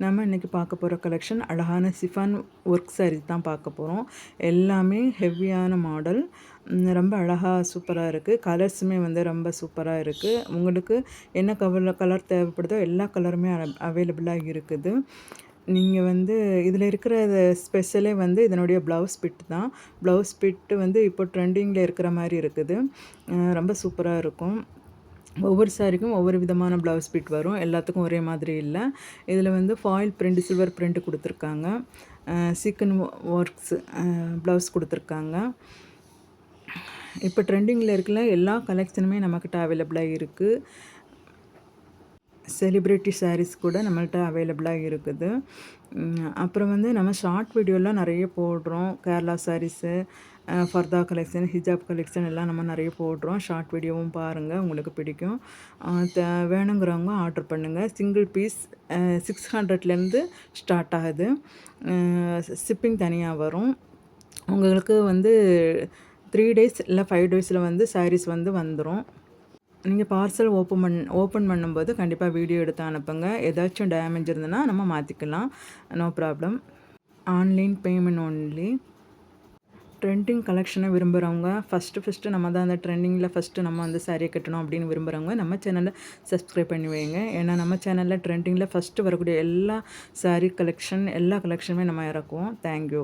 நம்ம இன்றைக்கி பார்க்க போகிற கலெக்ஷன் அழகான சிஃபான் ஒர்க் சாரீ தான் பார்க்க போகிறோம். எல்லாமே ஹெவியான மாடல், ரொம்ப அழகாக சூப்பராக இருக்குது. கலர்ஸுமே வந்து ரொம்ப சூப்பராக இருக்குது. உங்களுக்கு என்ன கலர் தேவைப்படுதோ எல்லா கலருமே அவைலபிளாக இருக்குது. நீங்கள் வந்து இதில் இருக்கிற ஸ்பெஷலே வந்து இதனுடைய ப்ளவுஸ் பிட் தான். ப்ளவுஸ் பிட்டு வந்து இப்போ ட்ரெண்டிங்கில் இருக்கிற மாதிரி இருக்குது. ரொம்ப சூப்பராக இருக்கும். ஒவ்வொரு சாரிக்கும் ஒவ்வொரு விதமான ப்ளவுஸ் பிட் வரும். எல்லாத்துக்கும் ஒரே மாதிரி இல்லை. இதில் வந்து ஃபாயில் பிரிண்ட், சில்வர் பிரிண்ட் கொடுத்துருக்காங்க. சீக்கன் ஒர்க்ஸ் ப்ளவுஸ் கொடுத்துருக்காங்க. இப்போ ட்ரெண்டிங்கில் இருக்கிற எல்லா கலெக்ஷனுமே நம்மக்கிட்ட அவைலபிளாக இருக்குது. செலிப்ரிட்டி சாரீஸ் கூட நம்மள்கிட்ட அவைலபிளாக இருக்குது. அப்புறம் வந்து நம்ம ஷார்ட் வீடியோலாம் நிறைய போடுறோம். கேரளா சாரீஸு, ஃபர்தா கலெக்ஷன், ஹிஜாப் கலெக்ஷன் எல்லாம் நம்ம நிறைய போடுறோம். ஷார்ட் வீடியோவும் பாருங்கள், உங்களுக்கு பிடிக்கும். வேணுங்கிறவங்க ஆர்டர் பண்ணுங்கள். சிங்கிள் பீஸ் 600லேருந்து ஸ்டார்ட் ஆகுது. ஷிப்பிங் தனியாக வரும். உங்களுக்கு வந்து 3 டேஸ் இல்லை 5 டேஸில் வந்து சாரீஸ் வந்து வந்துடும். நீங்கள் பார்சல் ஓப்பன் பண்ணும்போது கண்டிப்பாக வீடியோ எடுத்து அனுப்புங்க. ஏதாச்சும் டேமேஜ் இருந்ததுன்னா நம்ம மாற்றிக்கலாம், no problem. Online payment only. Trending கலெக்ஷனை விரும்புகிறவங்க, ஃபஸ்ட்டு நம்ம தான் அந்த ட்ரெண்டிங்கில் ஃபஸ்ட்டு நம்ம வந்து சாரியை கட்டணும் அப்படின்னு விரும்புகிறவங்க நம்ம சேனலை சப்ஸ்கிரைப் பண்ணி வைங்க. ஏன்னா நம்ம சேனலில் ட்ரெண்டிங்கில் ஃபஸ்ட்டு வரக்கூடிய எல்லா சாரீ கலெக்ஷன், எல்லா கலெக்ஷனுமே நம்ம இறக்குவோம். தேங்க்யூ.